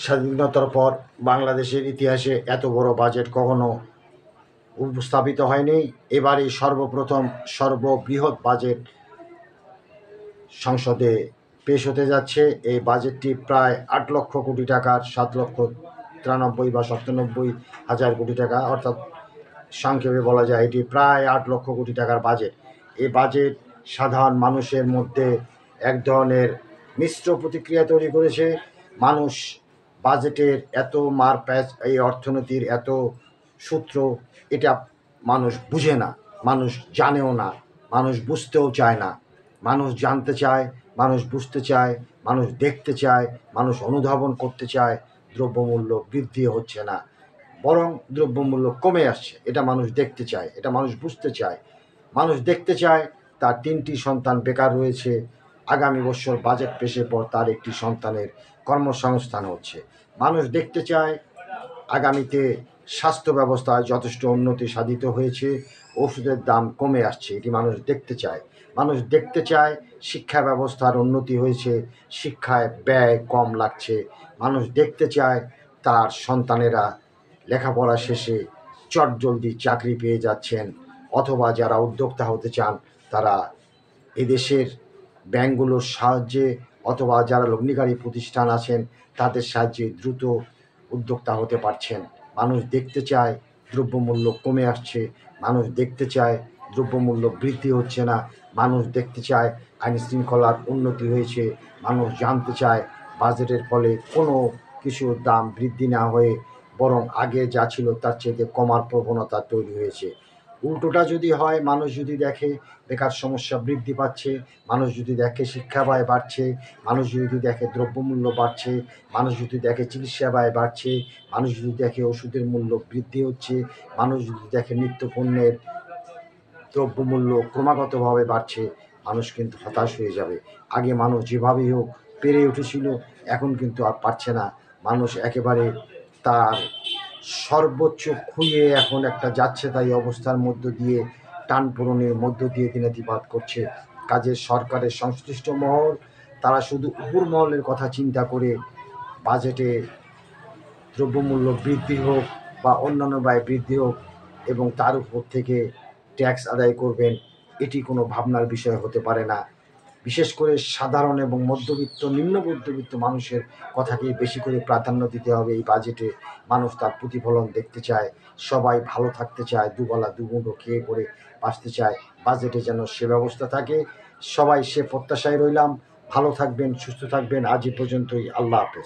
স্বাধীনতার পর বাংলাদেশের ইতিহাসে এত বড় বাজেট কখনো উপস্থাপিত হয়নি। এবারই সর্বপ্রথম সর্ববৃহৎ বাজেট সংসদে পেশ হতে যাচ্ছে। এই বাজেটটি প্রায় ৮ লক্ষ কোটি টাকার, ৭,93,০০০ বা ৯৭,০০০ কোটি টাকা, অর্থাৎ সংক্ষেপে বলা যায় এটি প্রায় ৮ লক্ষ কোটি টাকার বাজেট। এই বাজেট সাধারণ মানুষের মধ্যে এক ধরনের মিশ্র প্রতিক্রিয়া তৈরি করেছে। মানুষ বাজেটের এত মারপ্যাচ, এই অর্থনীতির এত সূত্র, এটা মানুষ বুঝে না, মানুষ জানেও না, মানুষ বুঝতেও চায় না। মানুষ জানতে চায়, মানুষ বুঝতে চায়, মানুষ দেখতে চায়, মানুষ অনুধাবন করতে চায় দ্রব্যমূল্য বৃদ্ধি হচ্ছে না, বরং দ্রব্যমূল্য কমে আসছে। এটা মানুষ দেখতে চায়, এটা মানুষ বুঝতে চায়। মানুষ দেখতে চায় তার ৩টি সন্তান বেকার রয়েছে, আগামী বছর বাজেট পেশের পর তার একটি সন্তানের কর্মসংস্থান হচ্ছে। মানুষ দেখতে চায় আগামীতে স্বাস্থ্য ব্যবস্থায় যথেষ্ট উন্নতি সাধিত হয়েছে, ওষুধের দাম কমে আসছে, এটি মানুষ দেখতে চায়। মানুষ দেখতে চায় শিক্ষা ব্যবস্থার উন্নতি হয়েছে, শিক্ষায় ব্যয় কম লাগছে। মানুষ দেখতে চায় তার সন্তানেরা লেখাপড়া শেষে চটজলদি চাকরি পেয়ে যাচ্ছেন, অথবা যারা উদ্যোক্তা হতে চান তারা এদেশের ব্যাংকগুলোর সাহায্যে, অথবা যারা লগ্নিকারী প্রতিষ্ঠান আছেন তাদের সাহায্যে দ্রুত উদ্যোক্তা হতে পারছেন। মানুষ দেখতে চায় দ্রব্যমূল্য কমে আসছে, মানুষ দেখতে চায় দ্রব্যমূল্য বৃদ্ধি হচ্ছে না, মানুষ দেখতে চায় আইন শৃঙ্খলার উন্নতি হয়েছে, মানুষ জানতে চায় বাজেটের ফলে কোনো কিছুর দাম বৃদ্ধি না হয়ে বরং আগে যা ছিল তার চেয়ে কমার প্রবণতা তৈরি হয়েছে। উল্টোটা যদি হয়, মানুষ যদি দেখে বেকার সমস্যা বৃদ্ধি পাচ্ছে, মানুষ যদি দেখে শিক্ষা ব্যয় বাড়ছে, মানুষ যদি দেখে দ্রব্যমূল্য বাড়ছে, মানুষ যদি দেখে চিকিৎসা ব্যয় বাড়ছে, মানুষ যদি দেখে ওষুধের মূল্য বৃদ্ধি হচ্ছে, মানুষ যদি দেখে নিত্যপণ্যের দ্রব্যমূল্য ক্রমাগতভাবে বাড়ছে, মানুষ কিন্তু হতাশ হয়ে যাবে। আগে মানুষ যেভাবেই হোক পেরে উঠেছিল, এখন কিন্তু আর পারছে না। মানুষ একেবারে তার সর্বোচ্চ খুইয়ে এখন একটা যাচ্ছে তাই অবস্থার মধ্য দিয়ে, টানপোড়েনের মধ্য দিয়ে দিনাতিপাত করছে। কাজের সরকারের সংশ্লিষ্ট মহল তারা শুধু উপর মহলের কথা চিন্তা করে বাজেটে দ্রব্যমূল্য বৃদ্ধি হোক বা অন্যান্য ব্যয় বৃদ্ধি হোক এবং তার উপর থেকে ট্যাক্স আদায় করবেন, এটি কোনো ভাবনার বিষয় হতে পারে না। বিশেষ করে সাধারণ এবং মধ্যবিত্ত, নিম্ন মধ্যবিত্ত মানুষের কথাকেই বেশি করে প্রাধান্য দিতে হবে এই বাজেটে। মানুষ তার প্রতিফলন দেখতে চায়, সবাই ভালো থাকতে চায়, দুবেলা দুমুঠো খেয়ে পরে বাঁচতে চায়। বাজেটে যেন সে ব্যবস্থা থাকে। সবাই সে প্রত্যাশায় রইলাম। ভালো থাকবেন, সুস্থ থাকবেন। আজ এ পর্যন্তই। আল্লাহ হাফেজ।